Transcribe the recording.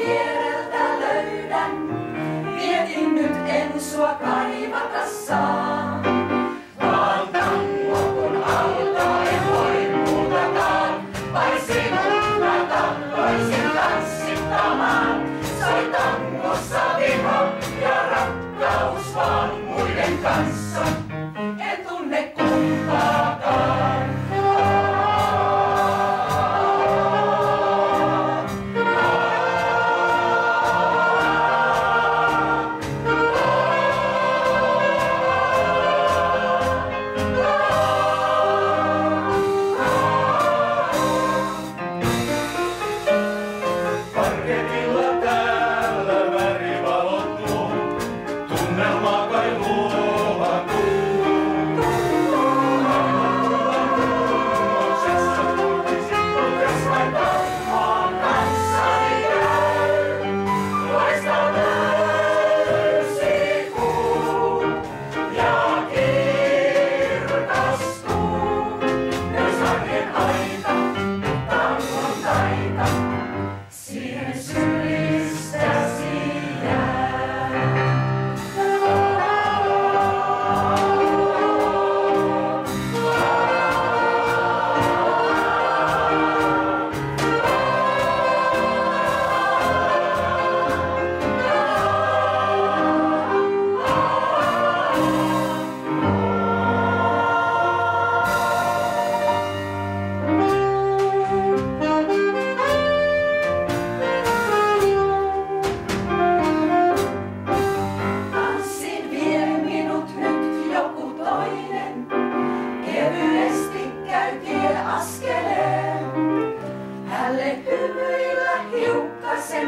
viereltä löydän, mietin nyt en sua kaivata saa. Vaan tango kun alkaa en voi muutakaan, vai sinut mä tahtoisin tanssittamaan. Sai tangossa viha ja rakkaus vaan muiden kanssa, en tunne kumpaakaan. Hymyillä hiukkasen